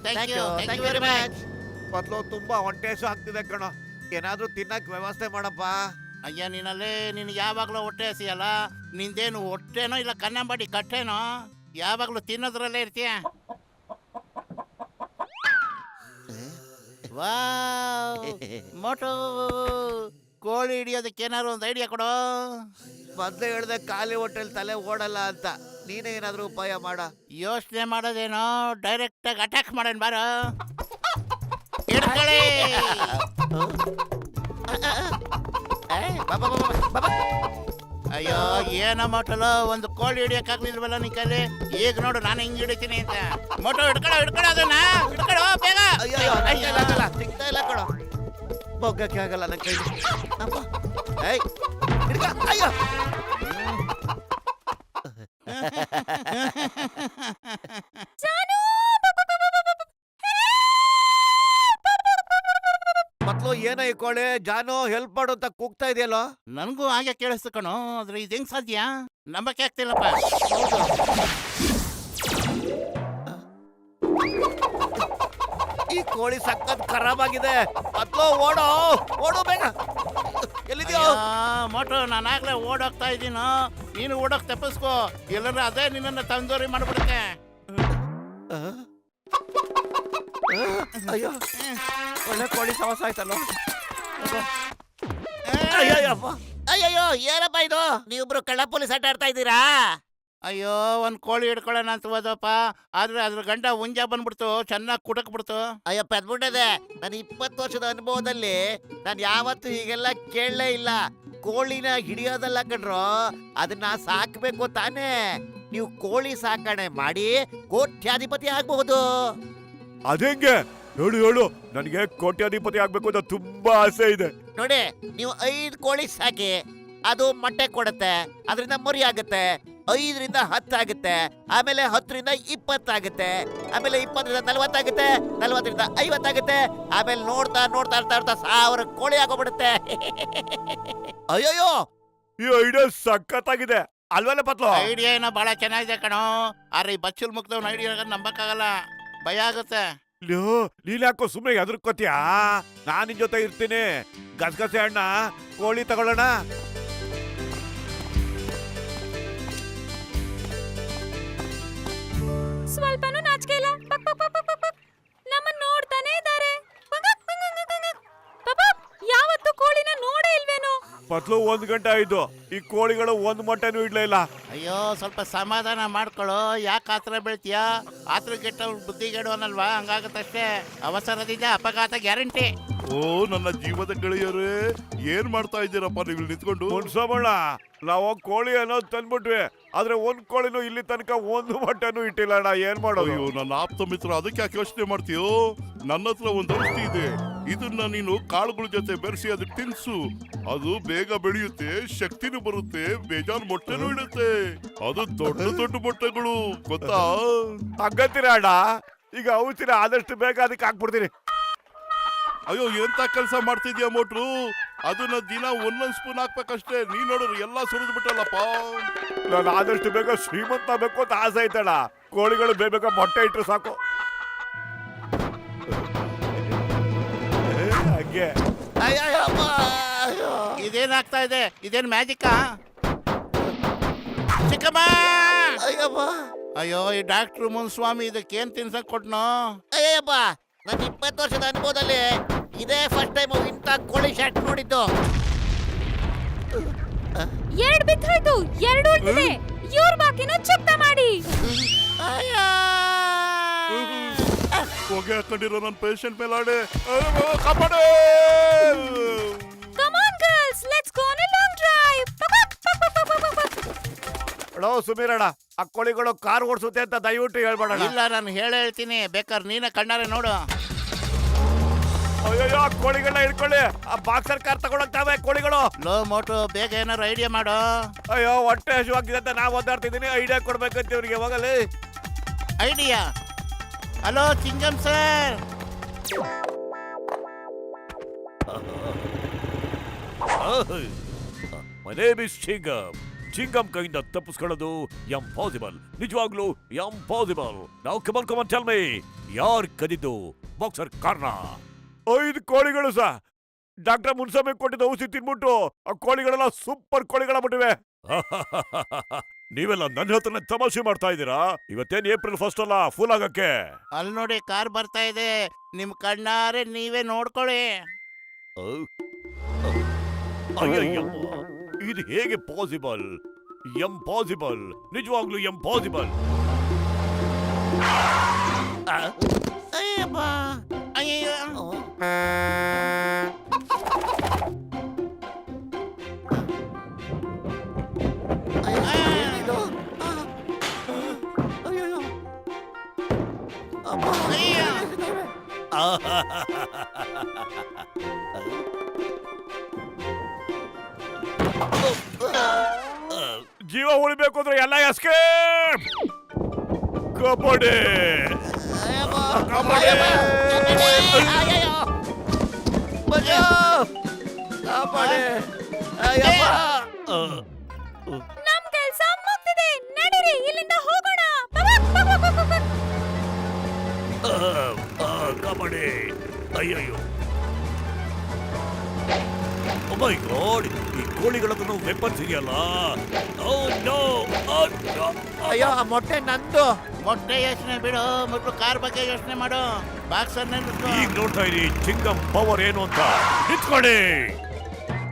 Thank you very much. ಮೊದ್ಲು ತುಂಬಾ ಹೊಟ್ಟೆ ಹಸು ಆಗ್ತಿದೆ ಕಣೋ, ಏನಾದ್ರೂ ತಿನ್ನಕ್ ವ್ಯವಸ್ಥೆ ಮಾಡಪ್ಪ. ಅಯ್ಯ ನೀನಲ್ಲಿ ನಿನ್ಗೆ ಯಾವಾಗಲೂ ಹೊಟ್ಟೆ ಹಸಿಯಲ್ಲ, ನಿಂದೇನು ಹೊಟ್ಟೆನೋ ಇಲ್ಲ ಕನ್ನಂಬಾಡಿ ಕಟ್ಟೆನೋ, ಯಾವಾಗಲೂ ತಿನ್ನೋದ್ರಲ್ಲೇ ಇರ್ತೀಯ. ವಾವ್ ಮೋಟು, ಕೋಳಿ ಹಿಡಿಯೋದಕ್ಕೆ ಏನಾದ್ರು ಒಂದು ಐಡಿಯಾ ಕೊಡು. ಮೊದ್ಲೇ ಹೇಳ್ದೆ ಖಾಲಿ ಹೊಟ್ಟೆಲ್ ತಲೆ ಓಡಲ್ಲ ಅಂತ, ನೀನೇ ಏನಾದ್ರೂ ಉಪಾಯ ಮಾಡ. ಯೋಚನೆ ಮಾಡೋದೇನೋ, ಡೈರೆಕ್ಟ್ ಆಗಿ ಅಟ್ಯಾಕ್ ಮಾಡೋಣ ಬಾರ. ಹಿಡ್ಕೊಳ್ಳಿ. ಅಯ್ಯೋ ಏನೋ ಮೋಟಲು, ಒಂದು ಕೋಳಿ ಹಿಡಿಯಕ್ಕಾಗ್ಲಿಲ್ವಲ್ಲ ನಿನ್ ಕೈಲಿ. ಈಗ ನೋಡು ನಾನು ಹೆಂಗ್ ಹಿಡಿತೀನಿ ಅಂತ. ಮೋಟು ಹಿಡ್ಕೊಳ್ಳೋ ಅದನ್ನ, ಹಿಡ್ಕೊಳ್ಳೋ ಬೇಗ. ಸಿಗ್ತಾ ಇಲ್ಲ ಕಣೋ, ಬೊಗ್ಗಕ್ಕೆ ಆಗಲ್ಲ ನನ್ನ ಕೈ. ಅಯ್ಯೋ ಮೊದ್ಲು ಏನ ಈ ಕೋಳಿ ಜಾನು ಹೆಲ್ಪ್ ಮಾಡು ಅಂತ ಕೂಗ್ತಾ ಇದೆಯಲ್ಲೋ. ನನಗೂ ಹಾಗೆ ಕೇಳಿಸ್ತು ಕಣೋ, ಆದ್ರೆ ಇದು ಹೆಂಗ್ ಸಾಧ್ಯ, ನಂಬಕ್ಕೆ ಆಗ್ತಿಲ್ಲಪ್ಪ. ಈ ಕೋಳಿ ಸಖತ್ ಖರಾಬ್ ಆಗಿದೆ, ಮೊದ್ಲು ಓಡು ಬೇಗ. ಎಲ್ಲಿದ್ಯೋ ಮೋಟು, ನಾನಾಗ್ಲೇ ಓಡೋಗ್ತಾ ಇದ್ದೀನೋ, ನೀನು ಓಡೋಕ್ ತಪ್ಪಿಸ್ಕೋ, ಎಲ್ಲರೂ ಅದೇ ನಿನ್ನನ್ನು ತಂದೂರಿ ಮಾಡ್ಬಿಡುತ್ತೆ. ಅಯ್ಯೋ ಒಳ್ಳೆ ಕೋಳಿ ಸವಾಸ ಆಯ್ತಲ್ಲ. ಅಯ್ಯಯ್ಯೋ ಏನಪ್ಪ ಇದು, ನೀವಿಬ್ರು ಕಳ್ಳ ಪೊಲೀಸ್ ಆಟ ಆಡ್ತಾ ಇದ್ದೀರಾ? ಅಯ್ಯೋ ಒಂದ್ ಕೋಳಿ ಹಿಡ್ಕೊಳ್ಳೋಣ ಅಂತ ಹೋದಪ್ಪ, ಆದ್ರೆ ಅದ್ರ ಗಂಡ ಹುಂಜ ಬಂದ್ಬಿಡ್ತು, ಚೆನ್ನಾಗಿ ಕುಟಕ್ಬಿಡ್ತು. ಅಯ್ಯೋ ಪೆದ್ಬಿಟ್ಟದೆ, ನನ್ನ 20 ವರ್ಷದ ಅನುಭವದಲ್ಲಿ ನಾನು ಯಾವತ್ತೂ ಹೀಗೆಲ್ಲ ಕೇಳಲೇ ಇಲ್ಲ. ಕೋಳಿನ ಹಿಡಿಯೋದಲ್ಲ ಕಣ್ರೋ, ಅದನ್ನ ಸಾಕ್ಬೇಕು ತಾನೇ. ನೀವು ಕೋಳಿ ಸಾಕಣೆ ಮಾಡಿ ಕೋಟ್ಯಾಧಿಪತಿ ಆಗ್ಬಹುದು. ಅದೇಂಗೆ ಹೇಳು, ನನಗೆ ಕೋಟ್ಯಾಧಿಪತಿ ಆಗ್ಬೇಕು ಅಂತ ತುಂಬಾ ಆಸೆ ಇದೆ. ನೋಡಿ, ನೀವು 5 ಕೋಳಿ ಸಾಕಿ, ಅದು ಮೊಟ್ಟೆ ಕೊಡುತ್ತೆ, ಅದರಿಂದ ಮರಿ ಆಗುತ್ತೆ, 5ರಿಂದ 10 ಆಗುತ್ತೆ, ಆಮೇಲೆ 10ರಿಂದ 20 ಆಗುತ್ತೆ, ಆಮೇಲೆ 20ರಿಂದ 40 ಆಗುತ್ತೆ, 40ರಿಂದ 50 ಆಗುತ್ತೆ, ಆಮೇಲೆ ನೋಡ್ತಾ 1000 ಕೋಳಿ ಆಗೋಗ್ಬಿಡುತ್ತೆ. ಅಯ್ಯಯ್ಯೋ ಈ ಐಡಿಯಾ ಸಖತ್ತಾಗಿದೆ ಅಲ್ವಲ್ಲ ಪತ್ಲು? ಐಡಿಯಾ ಏನೋ ಬಹಳ ಚೆನ್ನಾಗಿದೆ ಕಣೋ, ಆದ್ರೆ ಈ ಬಚ್ಚಲ್ ಮುಗ್ದವ್ನ ಐಡಿಯಾ ನಂಬಕ್ಕಾಗಲ್ಲ, ಭಯ ಆಗುತ್ತೆ. ನೀನ್ ಯಾಕೋ ಸುಮ್ಮನೆ ಎದುರ್ಕೋತೀಯಾ? ನಾನ್ ನಿನ್ ಜೊತೆ ಇರ್ತೀನಿ. ಗಸಗಸೆ ಅಣ್ಣ ಕೋಳಿ ತಗೊಳ್ಳೋಣ. ಸ್ವಲ್ಪನೂ ನಾಚಿಕೆ ಇಲ್ಲ, ನಮ್ಮನ್ನ ನೋಡ್ತಾನೆ ಇದ್ದಾರೆ. ಯಾವತ್ತು ಕೋಳಿನ ನೋಡೇ ಇಲ್ವೇನೋ? ಪತ್ಲು 1 ಗಂಟೆ ಆಯ್ತು, ಈ ಕೋಳಿಗಳು 1 ಮೊಟ್ಟೆನೂ ಇಡ್ಲೇ ಇಲ್ಲ. ಅಯ್ಯೋ ಸ್ವಲ್ಪ ಸಮಾಧಾನ ಮಾಡ್ಕೊಳ್ಳೋ, ಯಾಕೆ ಆತರ ಬೀಳ್ತೀಯಾ? ಆತರ ಕೆಟ್ಟ ಬುದ್ಧಿಗೆಡುವನಲ್ವಾ, ಹಂಗಾಗತ್ತಷ್ಟೇ. ಅವಸರದಿಂದ ಅಪಘಾತ ಗ್ಯಾರಂಟಿ. ಓ ನನ್ನ ಜೀವದ ಗೆಳೆಯರೇ, ಏನ್ ಮಾಡ್ತಾ ಇದ್ದೀರಪ್ಪ ನೀವು ಇಲ್ಲಿ ನಿಂತ್ಕೊಂಡು? ಮುನ್ಸೋಮಣ್ಣ, ನಾವು ಕೋಳಿ ಅನ್ನೋದು ತಂದ್ಬಿಟ್ವಿ, ಆದ್ರೆ 1 ಕೋಳಿನೂ ಇಲ್ಲಿ ತನಕ 1 ಮೊಟ್ಟೆನೂ ಇಟ್ಟಿಲ್ಲ ಅಣ್ಣ. ಏನ್ ಮಾಡೋದು? ಅಯ್ಯೋ ನನ್ನ ಆಪ್ತ ಮಿತ್ರ, ಅದಕ್ಕೆ ಯಾಕೆ ಯೋಚನೆ ಮಾಡ್ತೀಯೋ? ನನ್ನ ಹತ್ರ ಒಂದು ಔಷಧಿ ಇದೆ, ಇದನ್ನ ನೀನು ಕಾಳುಗಳ ಜೊತೆ ಬೆರೆಸಿ ಅದಕ್ಕೆ ತಿನ್ಸು, ಅದು ಬೇಗ ಬೆಳೆಯುತ್ತೆ, ಶಕ್ತಿನೂ ಬರುತ್ತೆ, ಬೇಜಾನ್ ಮೊಟ್ಟೆನೂ ಇಡುತ್ತೆ. ಅದು ದೊಡ್ಡ ಮೊಟ್ಟೆಗಳು, ಗೊತ್ತಾ? ಹಂಗಂತೀರ ಅಣ್ಣ? ಈಗ ಔಷಧಿನ ಆದಷ್ಟು ಬೇಗ ಅದಕ್ಕೆ ಹಾಕ್ಬಿಡ್ತೀನಿ. ಅಯ್ಯೋ ಎಂತ ಕೆಲಸ ಮಾಡ್ತಿದ್ಯಾ ಮೋಟ್ರು? ಅದನ್ನ ದಿನ 1 ಸ್ಪೂನ್ ಹಾಕ್ಬೇಕಷ್ಟೇ. ನೀ ನೋಡಿದ್ರು ಎಲ್ಲ ಸುರಿದ್ ಬಿಟ್ಟಲ್ಲಪ್ಪ. ನಾನು ಆದಷ್ಟು ಬೇಗ ಶ್ರೀಮಂತ ಬೇಕು ಅಂತ ಆಸೆ ಐತಣ್ಣ. ಕೋಳಿಗಳು ಬೇಗ ಮೊಟ್ಟೆ ಇಟ್ರೆ ಸಾಕು. ಹಾಗೆ ಇದೇನಾಗ್ತಾ ಇದೆ? ಇದೇನ್ ಮ್ಯಾಜಿಕ್ಕಾ? ಚಿಕ್ಕಮ್ಮ! ಅಯ್ಯೋ ಈ ಡಾಕ್ಟ್ರು ಮುನ್ಸ್ವಾಮಿ ಇದಕ್ಕೇನ್ ತಿನ್ಸಕ್ ಕೊಟ್ನೋ? ಅಯ್ಯಪ್ಪ, ನನ್ನ 20 ವರ್ಷದ ಅನುಭವದಲ್ಲಿ ಇದೇ ಫಸ್ಟ್ ಟೈಮ್ ಇಂಥ ಕೋಳಿ ಶಾಟ್ ನೋಡಿದ್ದು. 2 ಬಿದ್ದೋಯ್ತು, 2 ಉಳಿದಿದೆ. ಇವ್ರ ಬಾಕಿನ ಚುಕ್ತ ಮಾಡಿ. ಹೊಗೆ ಹಾಕೊಂಡಿರೋ ನನ್ನ ಪೇಷಂಟ್ ಮೇಲೆ ಆಡೆ ಕಾಪಾಡು. Come on girls, let's go on a long drive. ಅಡೋ ಸುಮೀರಣ್ಣ, ಆ ಕೋಳಿಗಳು ಕಾರ್ ಓಡಿಸುತ್ತೆ ಅಂತ ದಯವಿಟ್ಟು ಹೇಳ್ಬೇಡ. ಇಲ್ಲ, ನಾನು ಹೇಳ್ತೀನಿ, ಬೇಕಾದ್ರೆ ನೀನ ಕಣ್ಣಾರೆ ನೋಡು. ಅಯ್ಯೋ ಕೋಳಿಗಳನ್ನ ಹಿಡ್ಕೊಳ್ಳಿ, ಆ ಬಾಕ್ಸರ್ ಕಾರ್ ತಗೊಂಡೋಗ್ತಾವೆ ಕೋಳಿಗಳು. ಲೋ ಮೋಟು, ಬೇಗ ಏನಾರು ಐಡಿಯಾ ಮಾಡು. ಅಯ್ಯೋ ಹೊಟ್ಟೆ ಹಸುವಾಗಿದೆ ಅಂತ ನಾವು ಓದಾಡ್ತಿದ್ದೀನಿ, ಐಡಿಯಾ ಕೊಡ್ಬೇಕಂತ ಇವ್ರಿಗೆ. ಹೋಗಲಿ idea. Hello ಚಿಂಗಮ್ sir. My name is Chingam. Chingam ಕೈಯಿಂದ ತಪ್ಪಿಸ್ಕೊಳ್ಳೋದು ಎಂಪಾಸಿಬಲ್, ನಿಜವಾಗ್ಲೂ ಎಂಪಾಸಿಬಲ್. ನಾವು ಕಮನ್ ಟೆಲ್ ಮೀ, ಯಾರ್ ಕದಿದ್ದು ಬಾಕ್ಸರ್ ಕಾರ್ನ? 5 ಕೋಳಿಗಳು ಸಾ. ಡಾಕ್ಟರ್ ಮುನ್ಸಮೆ ಕೊಟ್ಟಿದ್ದ ಔಷಧಿ ತಿನ್ಬಿಟ್ಟು ಆ ಕೋಳಿಗಳೆಲ್ಲ ಸೂಪರ್ ಕೋಳಿಗಳಾಗ್ಬಿಟ್ಟಿವೆ. ನೀವೆಲ್ಲ ನನ್ನ ಹತ್ರನೇ ತಮಾಷೆ ಮಾಡ್ತಾ ಇದ್ದೀರಾ? ಇವತ್ತೇನ್ ಏಪ್ರಿಲ್ 1 ಅಲ್ಲ ಫೂಲ್ ಆಗಕ್ಕೆ? ಅಲ್ಲಿ ನೋಡಿ ಕಾರ್ ಬರ್ತಾ ಇದೆ, ನಿಮ್ ಕಣ್ಣಾರೆ ನೀವೇ ನೋಡ್ಕೊಳ್ಳಿ. ಅಯ್ಯಯ್ಯಮ್ಮ, ಇದು ಹೇಗೆ ಪಾಸಿಬಲ್? ಎಂಪಾಸಿಬಲ್, ನಿಜವಾಗ್ಲೂ ಎಂಪಾಸಿಬಲ್. ಅಯ್ಯಪ್ಪ, ಅಯ್ಯಯ್ಯೋ. ಏನಿದು? ಅಯ್ಯಯ್ಯೋ. ಅಮ್ಮ. ಅಯ್ಯೋ. ಜೀವ ಉಳಿಬೇಕು ಅಂದ್ರೆ ಎಲ್ಲ ಎಸ್ಕೇಪ್. ಕಬಡ್ಡಿ ಅಯ್ಯಪ್ಪ. ಕಬಡ್ಡಿ. ಅಯ್ಯಯ್ಯೋ. ಬಜೋ. ಕಾಪಾಡಿ. ಅಯ್ಯಪ್ಪ. ನಮ್ ಕೆಲ್ಸ ಮುಗ್ದಿದೆ, ನಡೀರಿ ಇಲ್ಲಿಂದ ಹೋಗೋಣ. ಕಬಡ್ಡಿ. ಅಯ್ಯಯ್ಯೋ, ಓ ಮೈ ಗಾಡ್, ಈ ಕೋಳಿಗಳದ್ದು ವೆಪನ್ಸ್ ಇದೆಯಲ್ಲ. ಓ ನೋ, ಅಯ್ಯೋ, ಆ ಮೊಟ್ಟೆ ನಂದು. ಮೊಟ್ಟೆ ಯೋಚನೆ ಬಿಡು, ಮೊದಲು ಕಾರ್ ಬಗ್ಗೆ ಯೋಚನೆ ಮಾಡು. ಬಾಕ್ಸರ್ ಈಗ ನೋಡ್ತಾ ಇರಿ ಚಿಂಗಂ ಪವರ್ ಏನು ಅಂತ. ನಿಂತ್ಕೊಳ್ಳಿ.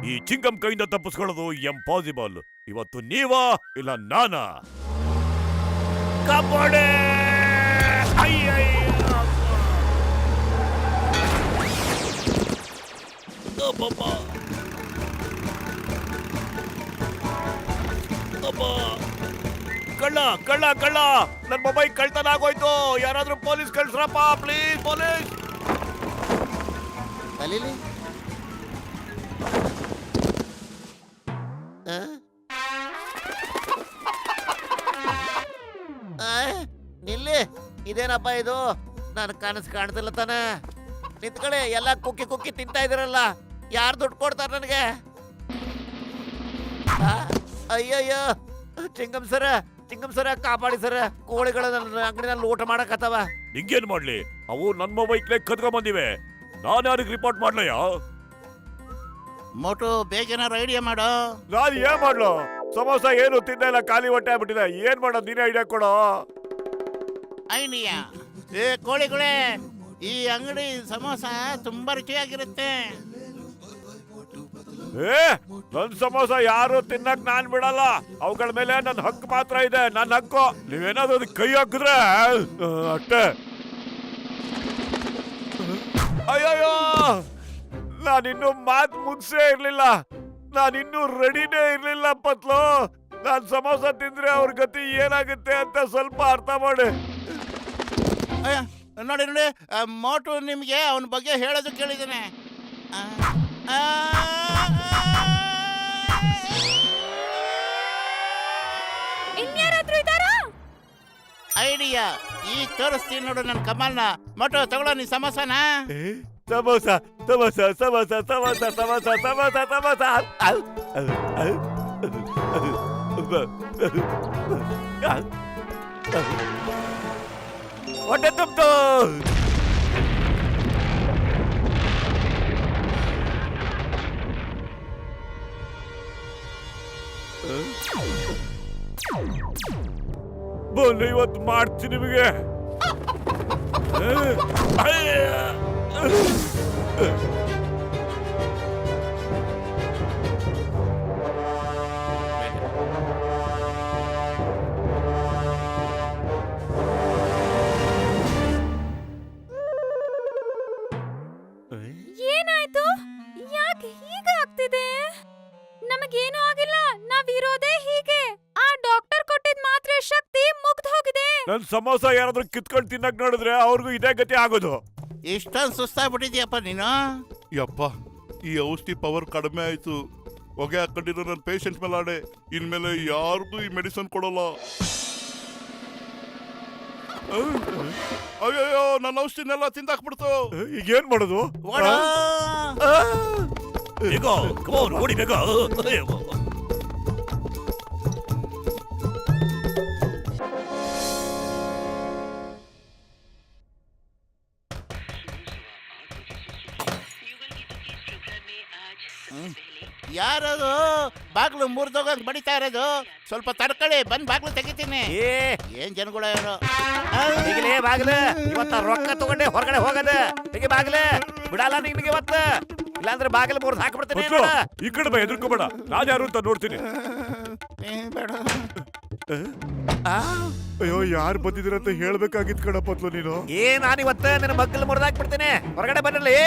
ಈ ಚಿಂಗಂ ಕೈಯಿಂದ ತಪ್ಪಿಸ್ಕೊಳ್ಳೋದು ಎಂಪಾಸಿಬಲ್. ಇವತ್ತು ನೀವಾ ಇಲ್ಲ ನಾನಾ? ಕಬಡ್ಡಿ. ಅಯ್ಯಯ್ಯ. ಅಬ್ಬಬ್ಬ. ಅಬ್ಬ. ಕಳ್ಳ ಕಳ್ಳ ಕಳ್ಳ, ನನ್ ಮೊಬೈಲ್ ಕಳ್ತನ ಆಗೋಯ್ತು. ಯಾರಾದ್ರೂ ಪೊಲೀಸ್ ಕಳ್ಸ್ರಪ್ಪ ಪ್ಲೀಸ್, ಪೊಲೀಸ್. ಕಲೀಲಿ. ನಿಲ್ಲಿ, ಇದೇನಪ್ಪ ಇದು? ನಾನು ಕನಸು ಕಾಣ್ತಿಲ್ಲ ತಾನೆ. ನಿಂತ್ಕೊಳ್ಳಿ, ಎಲ್ಲ ಕುಕ್ಕಿ ಕುಕ್ಕಿ ತಿಂತಾ ಇದಿರಲ್ಲ. ಯಾರು ದುಡ್ಡು ಕೊಡ್ತಾರ ನನಗೆ? ಅಯ್ಯಯ್ಯೋ, ಚಿಂಗಂ ಸರ ಕಾಪಾಡಿ ಸರ. ಕೋಳಿಗಳ ನನ್ನ ಅಂಗಡಿನಲ್ಲಿ ಊಟ ಮಾಡಕತ್ತವ. ನಿಂಗೇನ್ ಮಾಡ್ಲಿ? ಅವು ನನ್ ಮೊಬೈಲ್ ಕದ್ಕೊಂಡ್ ಬಂದಿವೆ. ನಾನು ಯಾರಿಗೆ ರಿಪೋರ್ಟ್ ಮಾಡ್ಲಯ್ಯ? ಮೋಟು ಬೇಗೇನಾರು ಐಡಿಯಾ ಮಾಡು. ನಾನು ಏನ್ ಮಾಡ್ಲು? ಸಮೋಸ ಏನು ತಿಂದ ಇಲ್ಲ, ಖಾಲಿ ಹೊಟ್ಟೆ ಆಗ್ಬಿಟ್ಟಿದೆ. ಏನ್ ಮಾಡೋದು, ನೀನೇ ಐಡಿಯಾ ಕೊಡೋ. ಐಡಿಯಾ. ಏ ಕೋಳಿಗಳೇ, ಈ ಅಂಗಡಿ ಸಮೋಸ ತುಂಬಾ ರುಚಿಯಾಗಿರುತ್ತೆ. ಏ, ನನ್ ಸಮೋಸ ಯಾರು ತಿನ್ನಕ್ ನಾನ್ ಬಿಡಲ್ಲ. ಅವುಗಳ ಮೇಲೆ ನನ್ ಹಕ್ಕು ಮಾತ್ರ ಇದೆ, ನನ್ ಹಕ್ಕು. ನೀವೇನಾದ್ರು ಅದಕ್ಕೆ ಕೈ ಹಾಕಿದ್ರೆ ಅಷ್ಟೇ. ಅಯ್ಯಯ್ಯೋ, ನಾನಿನ್ನೂ ಮಾತು ಮುಗಿಸೇ ಇರ್ಲಿಲ್ಲ. ನಾನಿನ್ನೂ ರೆಡಿನೇ ಇರ್ಲಿಲ್ಲ ಪತ್ಲು. ನಾನ್ ಸಮೋಸ ತಿಂದ್ರೆ ಅವ್ರ ಗತಿ ಏನಾಗುತ್ತೆ ಅಂತ ಸ್ವಲ್ಪ ಅರ್ಥ ಮಾಡಿ. ಅಯ್ಯ, ನೋಡಿ ನೋಡಿ, ಮೋಟು ನಿಮ್ಗೆ ಅವನ ಬಗ್ಗೆ ಹೇಳೋದು ಕೇಳಿದ್ದಾನೆ. ಇನ್ಯಾರಾದ್ರೂ ಇದ್ದಾರಾ? ಐಡಿಯಾ. ಈಗ ತೋರಿಸ್ತೀನಿ ನೋಡು ನನ್ನ ಕಮಲ್ನ. ಮೋಟು ತಗೊಳ್ಳೋ ನೀ ಸಮೋಸನ. ಸಮೋಸ ಸಮೋಸ ಸಮೋಸ ಸಮೋಸ ಸಮೋಸ ಸಮೋಸ ಸಮೋಸ. ಹೊಟ್ಟೆ ತುಂಬ್ತು. ಬನ್ನಿ, ಇವತ್ತು ಮಾಡ್ತೀನಿ ನಿಮಗೆ. ಏನಾಯ್ತು? ಯಾಕೆ ಹೀಗಾಗ್ತಿದೆ? ನಮಗೇನು ಆಗಿಲ್ಲ, ನಾವಿರೋದೇ ಹೀಗೆ. ಆ ಡಾಕ್ಟರ್ ಕೊಟ್ಟಿದ್ ಮಾತ್ರೆ ಶಕ್ತಿ ಮುಗ್ದು ಹೋಗಿದೆ. ನನ್ ಸಮೋಸ ಯಾರಾದ್ರೂ ಕಿತ್ಕೊಂಡು ತಿನ್ನಕ್ ನೋಡಿದ್ರೆ ಅವ್ರಿಗೂ ಇದೇ ಗತಿ ಆಗೋದು. ಇಷ್ಟೊಂದು ಸುಸ್ತಾಗ್ಬಿಟ್ಟಿದ್ಯಪ್ಪ ನೀನು. ಯಪ್ಪ, ಈ ಔಷಧಿ ಪವರ್ ಕಡಿಮೆ ಆಯ್ತು. ಹೊಗೆ ಹಾಕೊಂಡಿರೋ ನನ್ನ ಪೇಷಂಟ್ ಮೇಲೆ ಆಡೆ. ಇನ್ಮೇಲೆ ಯಾರಿಗೂ ಈ ಮೆಡಿಸನ್ ಕೊಡಲ್ಲ. ಅಯ್ಯಯ್ಯೋ, ನನ್ನ ಔಷಧಿನೆಲ್ಲ ತಿಂದಾಕ್ಬಿಡ್ತು. ಈಗ ಏನ್ ಮಾಡೋದು? ಓಡೋ. ಬೇಗ, come on, ಓಡಿ ಬೇಗ. ಯಾರದು ಬಾಗ್ಲು ಮುರಿದೋಗಂಗ್ ಬಡಿತಾ ಇರೋದು? ಸ್ವಲ್ಪ ತಡ್ಕೊಳ್ಳಿ, ಬಂದ್ ಬಾಗ್ಲು ತೆಗಿತೀನಿ. ಏ ಏನ್ ಜನಗಳ ಇವರು? ಈಗಲೇ ಬಾಗ್ಲ ಇವತ್ತ ರೊಕ್ಕ ತಗೊಂಡೆ ಹೊರಗಡೆ ಹೋಗದ ಹೀಗೆ ಬಾಗ್ಲ ಬಿಡಲ್ಲ ನಿನ್ಗೆ ಇವತ್ತ, ಇಲ್ಲಾಂದ್ರೆ ಬಾಗಿಲು ಮುರಿದು ಹಾಕ್ಬಿಡ್ತೀನಿ ಪತ್ಲು, ಈ ಕಡೆ ಬಾ, ಹೆದರ್ಕೋಬೇಡ. ನಾನು ಯಾರು ಅಂತ ನೋಡ್ತೀನಿ. ಬೇಡ. ಅಯ್ಯೋ, ಯಾರು ಬಂದಿದ್ದೀರಂತ ಹೇಳ್ಬೇಕಾಗಿತ್ ಕಣ ಪತ್ಲು ನೀನು. ನಾನಿವತ್ತ ನಿನ್ನ ಮಗ್ಗಲ್ ಮುರಿದು ಹಾಕ್ಬಿಡ್ತೀನಿ, ಹೊರಗಡೆ ಬರಲಿ,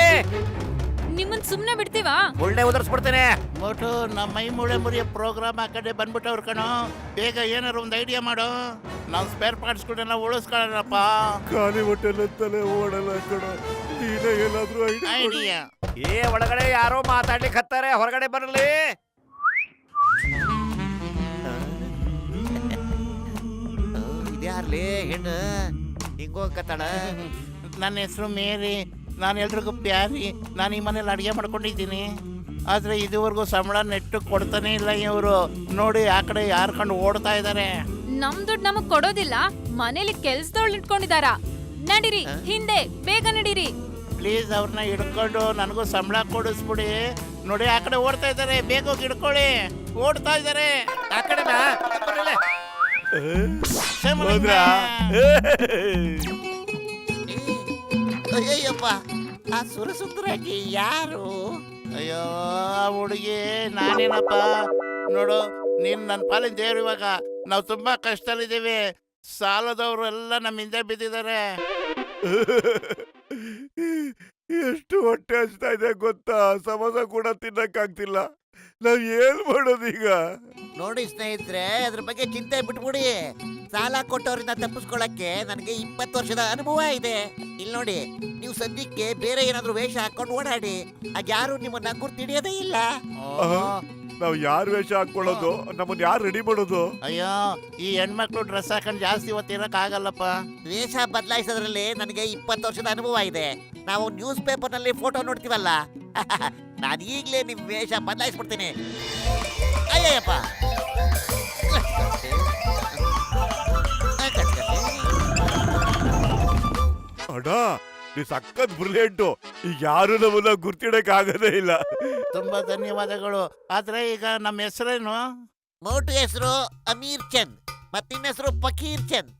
ನಿಮ್ಮನ್ ಸುಮ್ನೆ ಬಿಡ್ತೀವಾ? ಒಳ್ಳೆ ಉದರ್ಸ್ಬಿಡ್ತೀನಿ. ಮೋಟು, ನಮ್ಮ ಮೈ ಮೂಳೆ ಮುರಿಯೋ ಪ್ರೋಗ್ರಾಮ್ ಆ ಕಡೆ ಬಂದ್ಬಿಟ್ಟವ್ರು ಕಣೋ. ಬೇಗ ಏನಾರು ಒಂದು ಐಡಿಯಾ ಮಾಡು, ನಾವು ಸ್ಪೇರ್ ಪಾರ್ಟ್ಸ್ಗಳನ್ನ ಉಳಿಸ್ಕೊಳ್ಳೋಣಪ್ಪ. ಖಾಲಿ ಹೊಟ್ಟೆಲ್ಲ ತಲೆ ಓಡಲ್ಲ ಕಣ, ನೀನೇ ಏನಾದ್ರೂ ಐಡಿಯಾ. ಒಳಗಡೆ ಯಾರೋ ಮಾತಾಡ್ಲಿಕ್ಕೆ ಹತ್ತಾರೆ, ಹೊರಗಡೆ ಬರಲಿ. ಇದ್ಯಾರ್ಲಿ ಹೆಣ್ಣು ಹಿಂಗೋಗತ್ತಾಳ? ನನ್ನ ಹೆಸರು ಮೇರಿ, ನಾನು ಎಲ್ರಿಗೂ ಪ್ಯಾರಿ. ನಾನು ಈ ಮನೇಲಿ ಅಡುಗೆ ಮಾಡ್ಕೊಂಡಿದ್ದೀನಿ, ಆದ್ರೆ ಇದುವರೆಗೂ ಸಂಬಳ ನೆಟ್ಟು ಕೊಡ್ತಾನೆ ಇಲ್ಲ ಇವರು. ನೋಡಿ ಆ ಕಡೆ ಯಾರ್ ಕಂಡು ಓಡ್ತಾ ಇದ್ದಾರೆ. ನಮ್ ದುಡ್ಡು ನಮಗ್ ಕೊಡೋದಿಲ್ಲ, ಮನೇಲಿ ಕೆಲ್ಸದೊಳ್ ಇಟ್ಕೊಂಡಿದಾರ. ನಡೀರಿ ಹಿಂದೆ, ಬೇಗ ನಡೀರಿ. ಪ್ಲೀಸ್ ಅವ್ರನ್ನ ಹಿಡ್ಕೊಂಡು ನನಗೂ ಸಂಬಳ ಕೊಡಿಸ್ಬಿಡಿ. ನೋಡಿ ಆ ಕಡೆ ಓಡ್ತಾ ಇದ್ದಾರೆ, ಬೇಗ ಹೋಗಿ ಹಿಡ್ಕೊಳ್ಳಿ. ಓಡ್ತಾ ಇದ್ದಾರೆ ಆ ಕಡೆ ಅಯ್ಯಪ್ಪ, ಆ ಸುರಸುಂದರಾಗಿ ಯಾರು? ಅಯ್ಯೋ ಹುಡುಗಿ ನಾನೇನಪ್ಪ. ನೋಡು, ನೀನ್ ನನ್ನ ಪಾಲಿನ ದೇವ್ರು. ಇವಾಗ ನಾವು ತುಂಬಾ ಕಷ್ಟದಲ್ಲಿದ್ದೀವಿ. ಸಾಲದವ್ರು ನಮ್ಮ ಹಿಂದೆ ಬಿದ್ದಿದ್ದಾರೆ. ಎಷ್ಟು ಹೊಟ್ಟೆ ಹಚ್ತಾ ಇದೆ ಗೊತ್ತಾ? ಸಮೋಸ ಕೂಡ ತಿನ್ನಕ್ಕಾಗ್ತಿಲ್ಲ. ನಾವ್ ಏನ್ ಮಾಡೋದೀಗ? ನೋಡಿ ಸ್ನೇಹಿತರೆ, ಅದ್ರ ಬಗ್ಗೆ ಚಿಂತೆ ಬಿಟ್ಬಿಡಿ. ಸಾಲ ಕೊಟ್ಟವರಿಂದ ತಪ್ಪಿಸ್ಕೊಳಕ್ಕೆ ನನಗೆ 20 ವರ್ಷದ ಅನುಭವ ಇದೆ. ಇಲ್ಲಿ ನೋಡಿ, ನೀವು ಸದ್ಯಕ್ಕೆ ಬೇರೆ ಏನಾದ್ರೂ ವೇಷ ಹಾಕೊಂಡು ಓಡಾಡಿ, ಯಾರು ನಿಮ್ಮನ್ನ ಗುರ್ತಿಡಿಯೋದೇ ಇಲ್ಲ. ನಾವ್ ಯಾರ್ ವೇಷ ಹಾಕೊಳ್ಳೋದು? ನಮ್ಮನ್ನ ಯಾರು ರೆಡಿ ಮಾಡೋದು? ಅಯ್ಯೋ, ಈ ಹೆಣ್ಮಕ್ಳು ಡ್ರೆಸ್ ಹಾಕೊಂಡು ಜಾಸ್ತಿ ಹೊತ್ತಿರಕ್ ಆಗಲ್ಲಪ್ಪ. ವೇಷ ಬದಲಾಯಿಸೋದ್ರಲ್ಲಿ ನನಗೆ 20 ವರ್ಷದ ಅನುಭವ ಇದೆ. ನಾವು ನ್ಯೂಸ್ ಪೇಪರ್ ನಲ್ಲಿ ಫೋಟೋ ನೋಡ್ತೀವಲ್ಲ, ನಾನು ಈಗ್ಲೇ ನಿಮ್ ವೇಷ ಬದಲಾಯಿಸ್ಬಿಡ್ತೀನಿ. ಅಯ್ಯಪ್ಪ, ಅಡ, ನೀ ಸಖತ್ ಬ್ರಿಲಿಯಂಟು. ಈಗ ಯಾರು ನಮ್ಮನ್ನ ಗುರ್ತಿಡಕ್ ಆಗದೇ ಇಲ್ಲ. ತುಂಬಾ ಧನ್ಯವಾದಗಳು. ಆದ್ರೆ ಈಗ ನಮ್ಮ ಹೆಸರೇನು? ಮೋಟು ಹೆಸರು ಅಮೀರ್ ಚಂದ್, ಮತ್ತಿನ್ನ ಹೆಸರು ಫಕೀರ್ ಚಂದ್.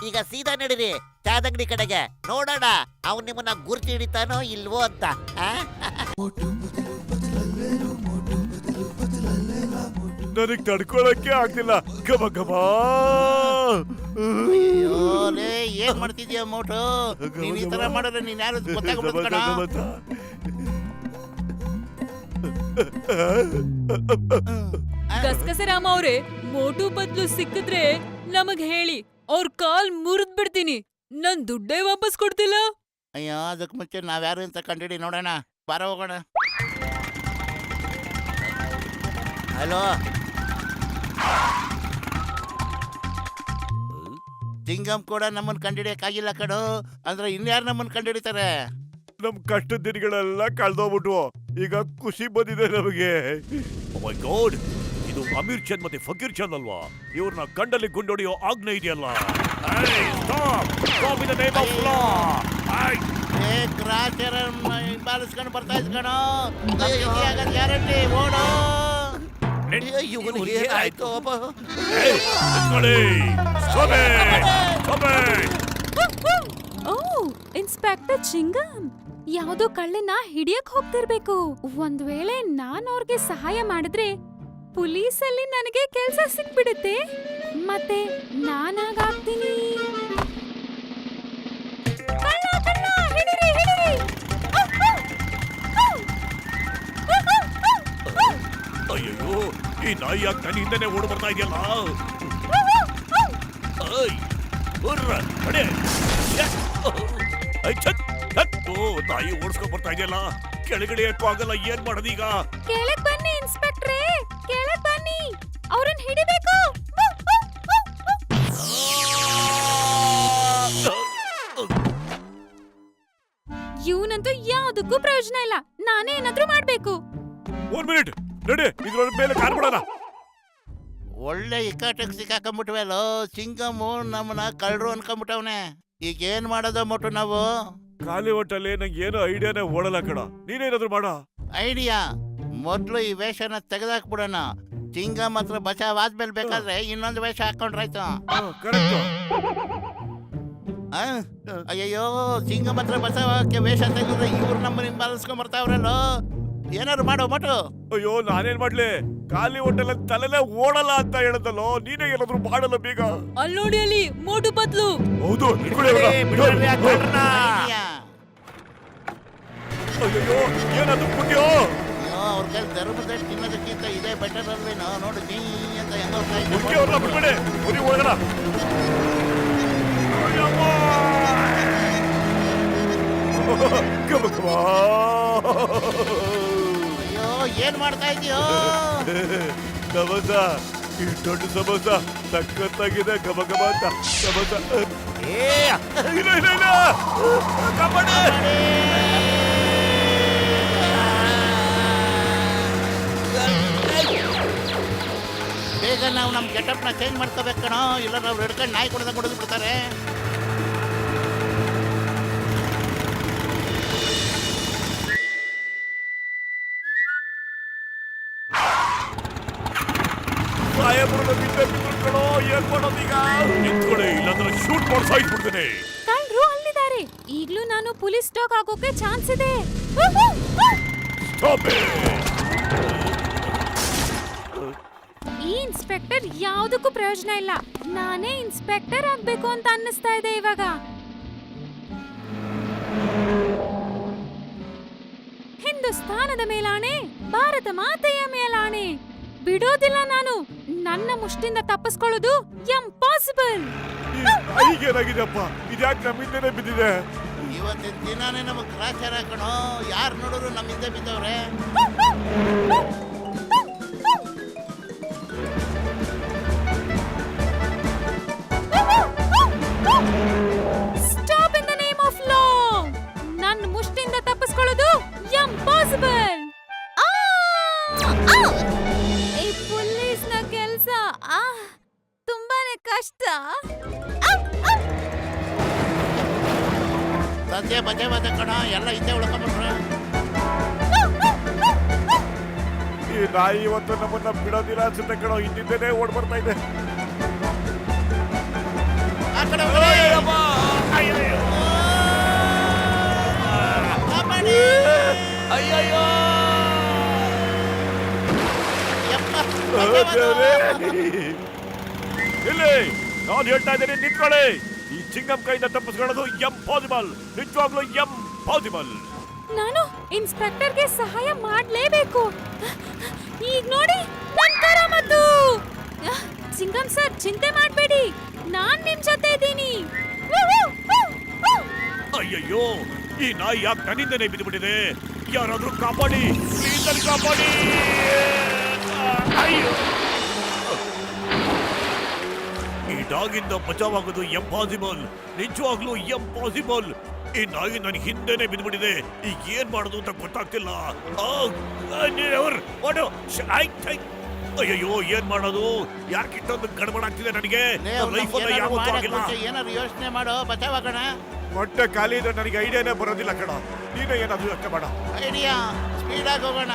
ಈಗ ಸೀದಾ ನಡೀರಿ ಚಾದಂಗಡಿ ಕಡೆಗೆ, ನೋಡೋಣ ಅವ್ನು ನಿಮ್ಮನ್ನ ಗುರ್ತಿ ಹಿಡಿತಾನೋ ಇಲ್ವೋ ಅಂತ. ನನಗ್ ತಡ್ಕೊಳಕ್ಕೆ ಆಗ್ತಿಲ್ಲ. ಗಬ ಗಬ. ಅಯ್ಯೋ, ಲೇ, ಏನ್ ಮಾಡ್ತಿದ್ಯಾ ಮೋಟು? ನೀನ್ ಈ ತರ ಮಾಡಿದ್ರೆ ನೀನ್ ಯಾರು ಗೊತ್ತಾಗ್ಬಿಡುತ್ತೆ ಕಣ. ಗಸಗಸರಾಮ ಅವ್ರೆ, ಮೋಟು ಬದ್ಲು ಸಿಕ್ಕಿದ್ರೆ ನಮಗ್ ಹೇಳಿ, ಅವ್ರ ಕಾಲ್ ಮುರಿದ್ ಬಿಡ್ತೀನಿ. ನನ್ ದುಡ್ಡೇ ವಾಪಸ್ ಕೊಡ್ತಿಲ್ಲ. ಅಯ್ಯೋ, ಅದಕ್ ಮುಂಚೆ ನಾವ್ಯಾರು ಅಂತ ಕಂಡಿಡಿ ನೋಡೋಣ. ಬಾರ ಹೋಗೋಣ. ಹಲೋ, ಸಿಂಗಂ ಕೂಡ ನಮ್ಮನ್ನ ಕಂಡಿಡಿಯಕ್ಕಾಗಿಲ್ಲ ಕಣೋ. ಅಂದ್ರೆ ಇನ್ಯಾರು ನಮ್ಮನ್ನ ಕಂಡಿಡಿತಾರೆ? ನಮ್ ಕಷ್ಟದ ದಿನಗಳೆಲ್ಲ ಕಳ್ದೋಗ್ಬಿಟ್ವು. ಈಗ ಖುಷಿ ಬಂದಿದೆ ನಮಗೆ. ಓ ಮೈ ಗಾಡ್, ಇದು ಅಮೀರ್ ಚಂದ್ ಮತ್ತೆ ಫಕೀರ್ ಚಂದ್ ಅಲ್ವಾ? ಇವ್ರನ್ನ ಗಂಡಲ್ಲಿ ಗುಂಡೊಡಿಯೋ ಆಜ್ಞೆ ಇದೆಯಲ್ಲ. ಗ್ರಾಚಾರ ಬಾಲಿಸ್ಕೊಂಡು ಬರ್ತಾ ಇದ್ ಕಣೋ. ಗ್ಯಾರಂಟಿ ಓಡೋ. ಇವನಿಗೆ ಏನಾಯ್ತು? ಓ, ಇನ್ಸ್ಪೆಕ್ಟರ್ ಚಿಂಗಂ, ಯಾವ್ದೋ ಕಳ್ಳನ ಹಿಡಿಯಕ್ ಹೋಗ್ತಿರ್ಬೇಕು. ಒಂದ್ ವೇಳೆ ನಾನ್ ಅವ್ರಿಗೆ ಸಹಾಯ ಮಾಡಿದ್ರೆ ಪೊಲೀಸಲ್ಲಿ ನನಗೆ ಕೆಲ್ಸ ಸಿಕ್ಬಿಡುತ್ತೆ, ಮತ್ತೆ ನಾನಾಗ್ತೀನಿ. ಅಯ್ಯೋ, ಈ ನಾಯಿ ಯಾಕೆ ನನ್ನ ಹಿಂದೆನೆ ಓಡ್ ಬರ್ತಾ ಇದೆಯಲ್ಲ? ನಾಯಿ ಓಡಿಸ್ಕೊಂಡ್ ಬರ್ತಾ ಇದೆಯಲ್ಲ, ಕೆಳಗಡೆ ಎತ್ತು ಆಗಲ್ಲ. ಏನ್ ಮಾಡೋದೀಗ? ಕೆಳಗ್ ಬನ್ನಿ ಇನ್ಸ್ಪೆಕ್ಟ್ರೇ, ಕೆಳಗ್ ಬನ್ನಿ, ಅವ್ರನ್ನ ಹಿಡಿಬೇಕು. ಇವನಂತೂ ಯಾವ್ದಕ್ಕೂ ಪ್ರಯೋಜನ ಇಲ್ಲ. ನಾನೇ ಏನಾದ್ರೂ ಮಾಡ್ಬೇಕು. 1 ಮಿನಿಟ್ ನಡಿ, ಇದ್ರ ಮೇಲೆ ಕಾರ್ ಬಿಡೋಣ. ಒಳ್ಳೆ ಇಕ್ಕಟ್ಟಿಗೆ ಸಿಕ್ಕಾಕೊಂಡ್ಬಿಟ್ವಲ್ಲೋ. ಸಿಂಗಮ್ಮು ನಮ್ಮನ್ನ ಕಳ್ರು ಅನ್ಕೊಂಡ್ಬಿಟ್ಟವನೆ. ಈಗ ಏನ್ ಮಾಡೋದು ಮೋಟು ನಾವು? ಖಾಲಿ ಹೊಟ್ಟಲ್ಲಿ ನಂಗೆ ಏನೋ ಐಡಿಯಾನೇ ಓಡಲ್ಲ ಕಣ. ನೀನೇನಾದ್ರು ಮಾಡ. ಐಡಿಯಾ? ಮೊದ್ಲು ಈ ವೇಷನ ತೆಗೆದಾಕ್ಬಿಡೋಣ. ಚಿಂಗಮ್ ಹತ್ರ ಬಚಾವ್ ಆದ್ಮೇಲೆ ಬೇಕಾದ್ರೆ ಇನ್ನೊಂದು ವೇಷ ಹಾಕೊಂಡ್ರಾಯ್ತು. ಕರೆಕ್ಟ್. ಆ? ಅಯ್ಯಯ್ಯೋ, ಚಿಂಗಮ್ ಹತ್ರ ಬಚಾವಕ್ಕೆ ವೇಷ ತೆಗೆದ್ರೆ ಇವ್ರು ನಮ್ಮನ್ನ ಹಿಂಬಾಲಿಸ್ಕೊಂಡ್ ಬರ್ತಾವ್ರಲ್ಲೋ. ಏನಾರು ಮಾಡೋ ಮಟು. ಅಯ್ಯೋ ನಾನೇನ್ ಮಾಡ್ಲಿ, ಖಾಲಿ ಹೊಟ್ಟೆಲ್ಲ ತಲೆನೇ ಓಡಲ್ಲ ಅಂತ ಹೇಳದಲ್ಲೋ, ನೀನೇ ಏನಾದ್ರು ಮಾಡಲ್ಲ ಬೇಗ. ಅಲ್ಲಿ ನೋಡಿ, ಅಲ್ಲಿ ಮೋಟು ಪತ್ಲು. ಹೌದು, ಇಟ್ಕೊಳ್ಳಿ ಅವ್ರನ್ನ. ಬಿಡ್ರಿ ಆ ಕಳ್ಳನ್ನ. ಅಯ್ಯ. ಅಯ್ಯೋ ಏನದು ಪುಣ್ಯೋ. ಅಯ್ಯೋ, ಅವ್ರ ಕೈ ಧರ್ಮದ ತಿನ್ನೋದಕ್ಕಿಂತ ಇದೇ ಬೆಟರ್ ಅಲ್ವೇನೋ. ನೋಡು ಜೀ ಅಂತ ಹೆಂಗ್ ಹೋಗ್ತಾ ಮುಖ್ಯ ಇದ್ದಾರೆ. ಅವ್ರನ್ನ ಬಿಟ್ಬಿಡಿ, ಬರೀ ಒಳಗಡ. ಅಯ್ಯೋ, ಏನ್ ಮಾಡ್ತಾ ಇದೀಯೋ? ಸಮೋಸ, ಈ ದೊಡ್ಡ ಸಮೋಸ ಸಖತ್ತಾಗಿದೆ, ಗಮ ಗಮ ಅಂತ ಸಮೋಸ. ಏ ಇಲ್ಲ ಇಲ್ಲ ಇಲ್ಲ, ಕಾಪಾಡಿ. ಬೇಗ ನಾವು ನಮ್ ಗೆಟಪ್ನ ಚೇಂಜ್ ಮಾಡ್ಕೋಬೇಕು ಕಣೋ, ಇಲ್ಲ ನಾವು ಹಿಡ್ಕೊಂಡು ನಾಯಿ ಕೊಡದ ಕೊಡದು ಬಿಡ್ತಾರೆ. ಸಾಯಬ್ರನ್ನ ಬಿದ್ದೆ ಬಿದ್ರು ಕಣೋ, ಏನ್ ಮಾಡೋದೀಗ? ನಿಂತ್ಕೊಳ್ಳಿ, ಇಲ್ಲಾಂದ್ರೆ ಶೂಟ್ ಮಾಡಿ ಸಾಯಿಸ್ಬಿಡ್ತೀನಿ. ಕಳ್ರು ಅಲ್ಲಿದ್ದಾರೆ. ಈಗ್ಲೂ ನಾನು ಪೊಲೀಸ್ ಡಾಗ್ ಆಗೋಕೆ ಚಾನ್ಸ್ ಇದೆ. Stop it! ಈ ಇನ್ಸ್ಪೆಕ್ಟರ್ ಯಾವ್ದಕ್ಕೂ ಪ್ರಯೋಜನ ಇಲ್ಲ. ನಾನೇ ಇನ್ಸ್ಪೆಕ್ಟರ್ ಆಗ್ಬೇಕು ಅಂತ ಅನ್ನಿಸ್ತಾ ಇದೆ ಇವಾಗ. ಹಿಂದೂಸ್ತಾನದ ಮೇಲಾಣೆ, ಭಾರತ ಮಾತೆಯ ಮೇಲಾಣೆ, ಬಿಡೋದಿಲ್ಲ ನಾನು. ನನ್ನ ಮುಷ್ಟಿಂದ ತಪ್ಪಿಸ್ಕೊಳ್ಳೋದು ಇಂಪಾಸಿಬಲ್. ಈಗೇನಾಗಿದೆಪ್ಪ, ಇದ್ಯಾಕೆ ನಮ್ಮಿಂದನೇ ಬಿದ್ದಿದೆ? ಇವತ್ತಿನ ದಿನಾನೇ ನಮಗ್ ಗ್ರಾಚಾರ ಕಣೋ. ಯಾರು ನೋಡಿದ್ರು ನಮ್ಮ ಹಿಂದೆ ಬಿದ್ದವ್ರೆ. Stop in the name of law. ನನ್ನ ಮುಷ್ಟಿಂದ ತಪ್ಪಿಸ್ಕೊಳ್ಳೋದು ಇಂಪಾಸಿಬಲ್. ಈ ಪೊಲೀಸ್ನ ಕೆಲಸ ತುಂಬಾನೇ ಕಷ್ಟ. ಸದ್ಯ ಬಜೆ ಕಣ, ಎಲ್ಲ ಹಿಂದೆ ಉಳ್ಕೊಂಡ್ಬಿಟ್ರೆ. ಈ ನಾಯಿ ಇವತ್ತು ನಮ್ಮನ್ನ ಬಿಡೋದಿಲ್ಲ ಅನ್ಸುತ್ತೆ ಕಣೋ, ಹಿಂದಿಂದೇನೆ ಓಡ್ ಬರ್ತಾ ಇದೆ. ಆ ಕಡೆ ಹೋಗ್ರಿ. ಕಾಪಾಡಿ. ಯಪ್ಪ, ಇಲ್ಲಿ ನಾನು ಹೇಳ್ತಾ ಇದ್ದೀನಿ, ನಿಂತ್ಕೊಳ್ಳಿ. ಈ ಚಿಂಗಂ ಕೈಯಿಂದ ತಪ್ಪಿಸ್ಕೊಳ್ಳೋದು ಇಂಪಾಸಿಬಲ್, ನಿಜವಾಗ್ಲೂ ಇಂಪಾಸಿಬಲ್. ನಾನು ಇನ್ಸ್ಪೆಕ್ಟರ್ಗೆ ಸಹಾಯ ಮಾಡ್ಲೇಬೇಕು. ಈಗ ನೋಡಿ ನನ್ ಕರಾಮತ್ತು. ಸಿಂಗಂ ಸರ್, ಚಿಂತೆ ಮಾಡ್ಬೇಡಿ, ನಾನ್ ನಿಮ್ ಜೊತೆ ಇದ್ದೀನಿ. ಅಯ್ಯಯ್ಯೋ, ಈ ನಾಯಿ ಯಾಕೆ ನನ್ನಿಂದನೇ ಬಿದ್ದುಬಿಟ್ಟಿದೆ? ಯಾರಾದ್ರೂ ಕಾಪಾಡಿ, ಪ್ಲೀಸ್ ಅಲ್ಲಿ ಕಾಪಾಡಿ. ಅಯ್ಯೋ, ಈ ಡಾಗಿಂದ ಬಚಾವಾಗೋದು ಇಂಪಾಸಿಬಲ್, ನಿಜವಾಗ್ಲೂ ಇಂಪಾಸಿಬಲ್. ಈ ನಾಯಿ ನನ್ ಹಿಂದೆನೆ ಬಿದ್ದುಬಿಟ್ಟಿದೆ. ಈಗ ಏನ್ ಮಾಡೋದು ಅಂತ ಗೊತ್ತಾಗ್ತಿಲ್ಲ. ಅಯ್ಯಯ್ಯೋ, ಏನ್ ಮಾಡೋದು? ಯಾಕೆ ಇಷ್ಟೊಂದು ಗಡಬಡಾಗ್ತಿದೆ ನನಗೆ? ಲೈಫಲ್ಲಿ ಯಾವತ್ತೂ ಆಗಿಲ್ಲ. ಏನಾರು ಯೋಚನೆ ಮಾಡೋ, ಬಚಾವಾಗೋಣ. ಹೊಟ್ಟೆ ಖಾಲಿ ಇದ್ರೆ ನನಗೆ ಐಡಿಯಾನೇ ಬರೋದಿಲ್ಲ ಕಣ. ನೀನೇ ಏನಾದ್ರು ಯೋಚನೆ ಮಾಡ. ಐಡಿಯಾ, ಸ್ಪೀಡಾಗಿ ಹೋಗೋಣ.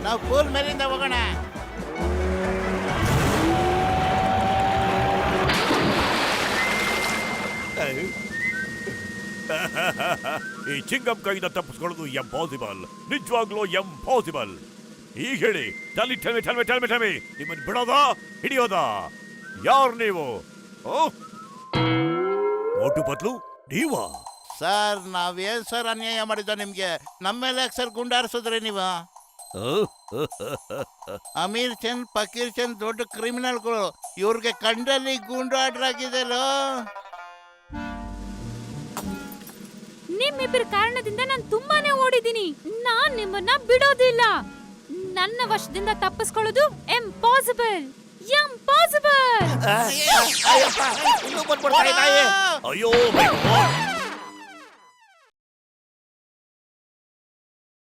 ನಾವು ಪೂಲ್ ಮೇಲಿಂದ ಹೋಗೋಣ. ಈ ಚಿಂಗಂ ಕೈಯಿಂದ ತಪ್ಪಿಸ್ಕೊಳ್ಳೋದು ಇಂಪಾಸಿಬಲ್, ನಿಜವಾಗ್ಲೂ ಇಂಪಾಸಿಬಲ್. ಈಗ ಹೇಳಿ, ಟೆಲ್ ಮಿ, ನಿಮ್ಮನ್ನು ಬಿಡೋದಾ ಹಿಡಿಯೋದಾ? ಯಾರು ನೀವು? ಓಟು ಬದ್ಲು ನೀವಾ? ಸರ್, ನಾವೇನ್ ಸರ್ ಅನ್ಯಾಯ ಮಾಡಿದ್ದ ನಿಮ್ಗೆ? ನಮ್ಮ ಮೇಲೆ ಯಾಕೆ ಸರ್ ಗುಂಡಾರಿಸಿದ್ರಿ ನೀವು? ಅಮೀರ್ ಚಂದ್, ಫಕೀರ್ ಚಂದ್ ದೊಡ್ಡ ಕ್ರಿಮಿನಲ್ಗಳು. ಇವ್ರಿಗೆ ಕಂಡಲ್ಲಿ ಗುಂಡು ಆರ್ಡರ್ ಆಗಿದೆಯಲ್ಲೋ. ನಿಮ್ಮಿಬ್ಬರ ಕಾರಣದಿಂದ ನಾನು ತುಂಬಾನೇ ಓಡಿದ್ದೀನಿ. ನಾನ್ ನಿಮ್ಮನ್ನ ಬಿಡೋದಿಲ್ಲ. ನನ್ನ ವಶದಿಂದ ತಪ್ಪಿಸ್ಕೊಳ್ಳೋದು ಇಂಪಾಸಿಬಲ್. ಅಯ್ಯಪ್ಪ, ಇನ್ನೂ ಬಂದ್ಬಿಡ್ತಾ ಇದ್ದಾವೆ. ಅಯ್ಯೋ